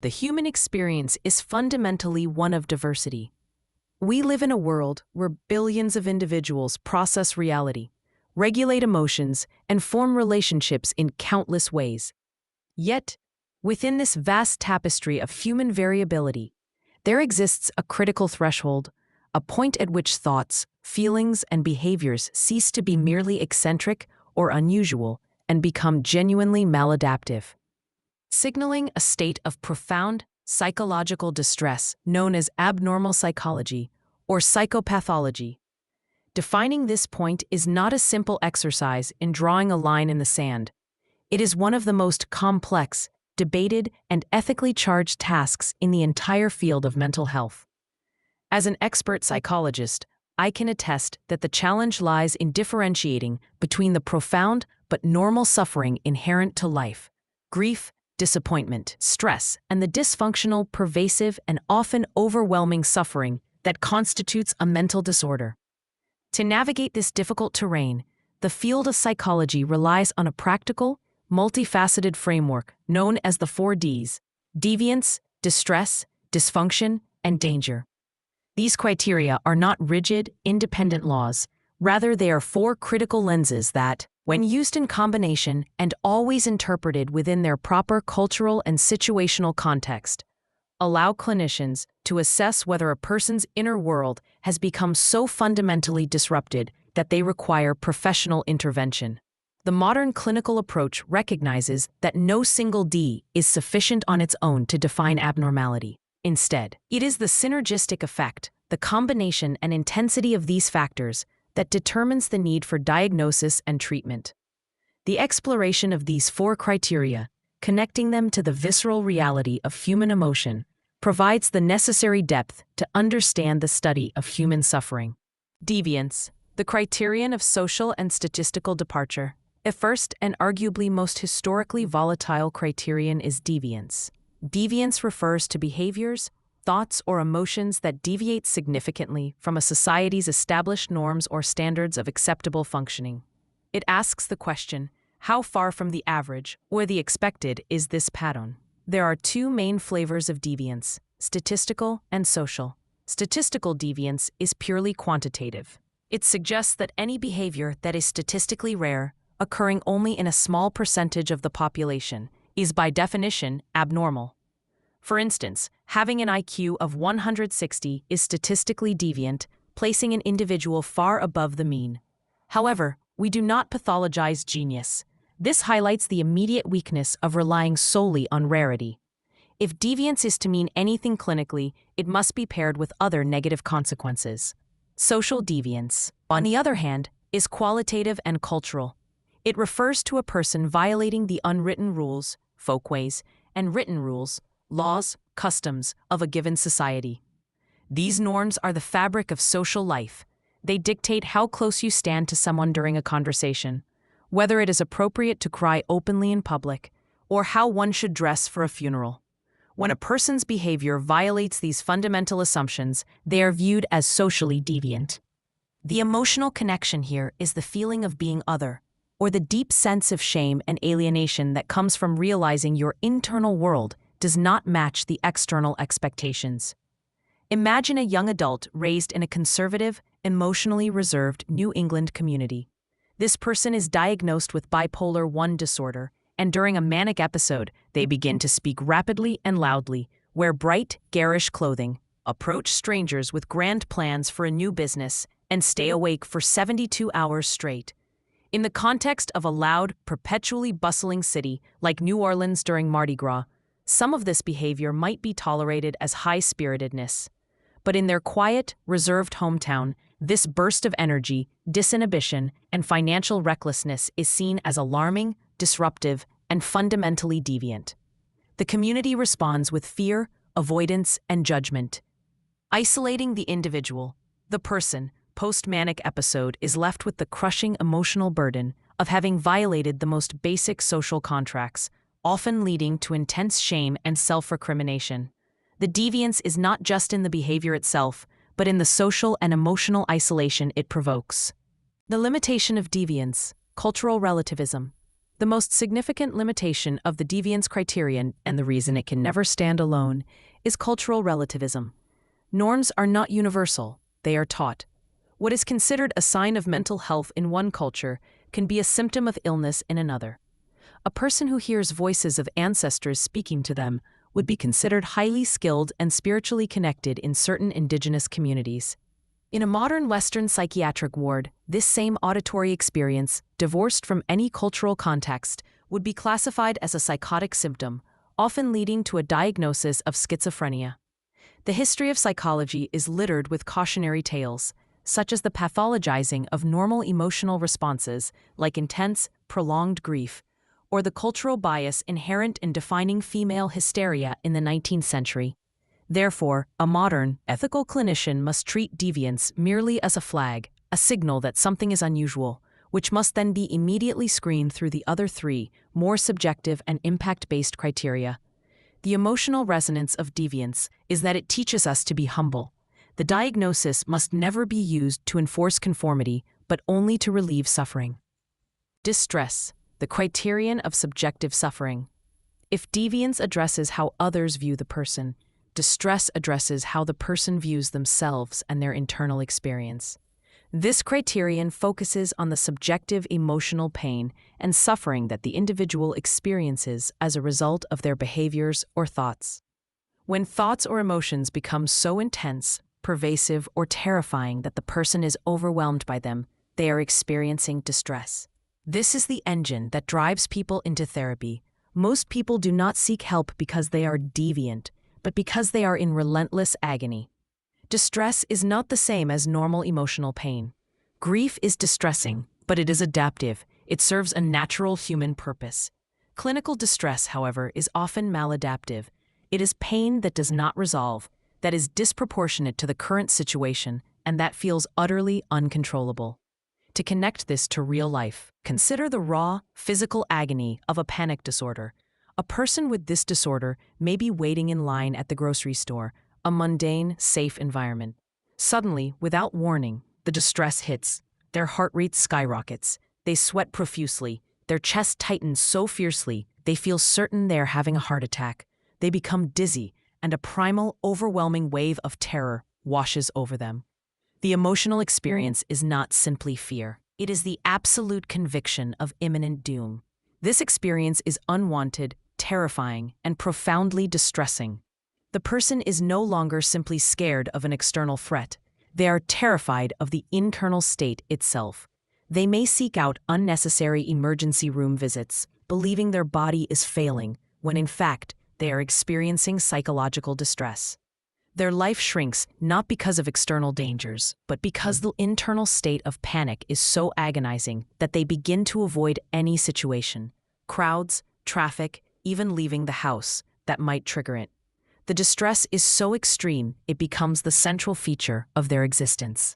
The human experience is fundamentally one of diversity. We live in a world where billions of individuals process reality, regulate emotions, and form relationships in countless ways. Yet, within this vast tapestry of human variability, there exists a critical threshold, a point at which thoughts, feelings, and behaviors cease to be merely eccentric or unusual and become genuinely maladaptive, signaling a state of profound psychological distress known as abnormal psychology or psychopathology. Defining this point is not a simple exercise in drawing a line in the sand. It is one of the most complex, debated, and ethically charged tasks in the entire field of mental health. As an expert psychologist, I can attest that the challenge lies in differentiating between the profound but normal suffering inherent to life, grief, disappointment, stress, and the dysfunctional, pervasive, and often overwhelming suffering that constitutes a mental disorder. To navigate this difficult terrain, the field of psychology relies on a practical, multifaceted framework known as the 4Ds: deviance, distress, dysfunction, and danger. These criteria are not rigid, independent laws. Rather, they are four critical lenses that, when used in combination and always interpreted within their proper cultural and situational context, allow clinicians to assess whether a person's inner world has become so fundamentally disrupted that they require professional intervention. The modern clinical approach recognizes that no single D is sufficient on its own to define abnormality. Instead, it is the synergistic effect, the combination and intensity of these factors, that determines the need for diagnosis and treatment. The exploration of these four criteria, connecting them to the visceral reality of human emotion, provides the necessary depth to understand the study of human suffering. Deviance, the criterion of social and statistical departure. A first and arguably most historically volatile criterion is deviance. Deviance refers to behaviors, thoughts, or emotions that deviate significantly from a society's established norms or standards of acceptable functioning. It asks the question, how far from the average or the expected is this pattern? There are two main flavors of deviance: statistical and social. Statistical deviance is purely quantitative. It suggests that any behavior that is statistically rare, occurring only in a small percentage of the population, is by definition abnormal. For instance, having an IQ of 160 is statistically deviant, placing an individual far above the mean. However, we do not pathologize genius. This highlights the immediate weakness of relying solely on rarity. If deviance is to mean anything clinically, it must be paired with other negative consequences. Social deviance, on the other hand, is qualitative and cultural. It refers to a person violating the unwritten rules, folkways, and written rules, laws, customs of a given society. These norms are the fabric of social life. They dictate how close you stand to someone during a conversation, whether it is appropriate to cry openly in public, or how one should dress for a funeral. When a person's behavior violates these fundamental assumptions, they are viewed as socially deviant. The emotional connection here is the feeling of being other, or the deep sense of shame and alienation that comes from realizing your internal world does not match the external expectations. Imagine a young adult raised in a conservative, emotionally reserved New England community. This person is diagnosed with bipolar I disorder, and during a manic episode, they begin to speak rapidly and loudly, wear bright, garish clothing, approach strangers with grand plans for a new business, and stay awake for 72 hours straight. In the context of a loud, perpetually bustling city like New Orleans during Mardi Gras, some of this behavior might be tolerated as high-spiritedness. But in their quiet, reserved hometown, this burst of energy, disinhibition, and financial recklessness is seen as alarming, disruptive, and fundamentally deviant. The community responds with fear, avoidance, and judgment. Isolating the individual, the person, post-manic episode is left with the crushing emotional burden of having violated the most basic social contracts, often leading to intense shame and self-recrimination. The deviance is not just in the behavior itself, but in the social and emotional isolation it provokes. The limitation of deviance, cultural relativism. The most significant limitation of the deviance criterion, and the reason it can never stand alone, is cultural relativism. Norms are not universal, they are taught. What is considered a sign of mental health in one culture can be a symptom of illness in another. A person who hears voices of ancestors speaking to them would be considered highly skilled and spiritually connected in certain indigenous communities. In a modern Western psychiatric ward, this same auditory experience, divorced from any cultural context, would be classified as a psychotic symptom, often leading to a diagnosis of schizophrenia. The history of psychology is littered with cautionary tales, such as the pathologizing of normal emotional responses like intense, prolonged grief, or the cultural bias inherent in defining female hysteria in the 19th century. Therefore, a modern, ethical clinician must treat deviance merely as a flag, a signal that something is unusual, which must then be immediately screened through the other three, more subjective and impact-based criteria. The emotional resonance of deviance is that it teaches us to be humble. The diagnosis must never be used to enforce conformity, but only to relieve suffering. Distress, the criterion of subjective suffering. If deviance addresses how others view the person, distress addresses how the person views themselves and their internal experience. This criterion focuses on the subjective emotional pain and suffering that the individual experiences as a result of their behaviors or thoughts. When thoughts or emotions become so intense, pervasive, or terrifying that the person is overwhelmed by them, they are experiencing distress. This is the engine that drives people into therapy. Most people do not seek help because they are deviant, but because they are in relentless agony. Distress is not the same as normal emotional pain. Grief is distressing, but it is adaptive. It serves a natural human purpose. Clinical distress, however, is often maladaptive. It is pain that does not resolve, that is disproportionate to the current situation, and that feels utterly uncontrollable. To connect this to real life, consider the raw, physical agony of a panic disorder. A person with this disorder may be waiting in line at the grocery store, a mundane, safe environment. Suddenly, without warning, the distress hits. Their heart rate skyrockets. They sweat profusely. Their chest tightens so fiercely, they feel certain they are having a heart attack. They become dizzy, and a primal, overwhelming wave of terror washes over them. The emotional experience is not simply fear. It is the absolute conviction of imminent doom. This experience is unwanted, terrifying, and profoundly distressing. The person is no longer simply scared of an external threat. They are terrified of the internal state itself. They may seek out unnecessary emergency room visits, believing their body is failing, when in fact, they are experiencing psychological distress. Their life shrinks not because of external dangers, but because the internal state of panic is so agonizing that they begin to avoid any situation, crowds, traffic, even leaving the house, that might trigger it. The distress is so extreme, it becomes the central feature of their existence.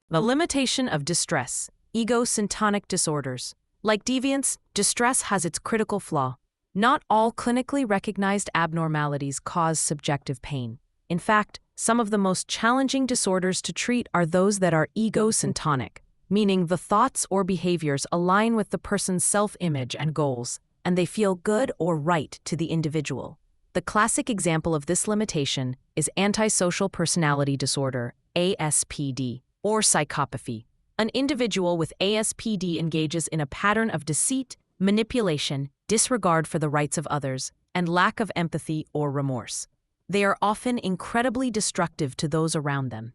The limitation of distress, ego-syntonic disorders. Like deviance, distress has its critical flaw. Not all clinically recognized abnormalities cause subjective pain. In fact, some of the most challenging disorders to treat are those that are ego-syntonic, meaning the thoughts or behaviors align with the person's self-image and goals, and they feel good or right to the individual. The classic example of this limitation is antisocial personality disorder, ASPD, or psychopathy. An individual with ASPD engages in a pattern of deceit, manipulation, disregard for the rights of others, and lack of empathy or remorse. They are often incredibly destructive to those around them,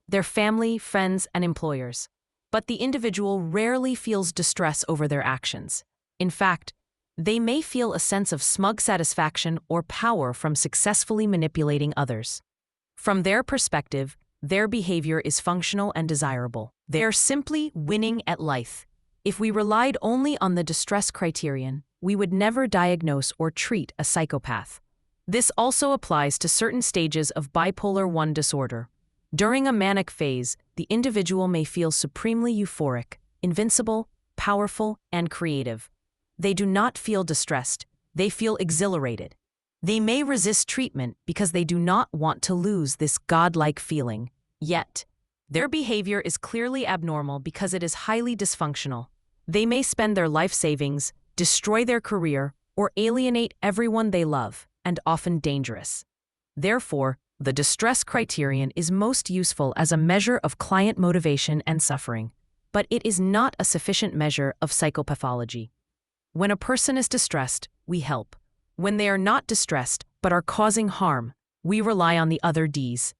their family, friends, and employers. But the individual rarely feels distress over their actions. In fact, they may feel a sense of smug satisfaction or power from successfully manipulating others. From their perspective, their behavior is functional and desirable. They are simply winning at life. If we relied only on the distress criterion, we would never diagnose or treat a psychopath. This also applies to certain stages of bipolar I disorder. During a manic phase, the individual may feel supremely euphoric, invincible, powerful, and creative. They do not feel distressed, they feel exhilarated. They may resist treatment because they do not want to lose this godlike feeling. Yet, their behavior is clearly abnormal because it is highly dysfunctional. They may spend their life savings, destroy their career, or alienate everyone they love, and often dangerous. Therefore, the distress criterion is most useful as a measure of client motivation and suffering, but it is not a sufficient measure of psychopathology. When a person is distressed, we help. When they are not distressed but are causing harm, we rely on the other Ds.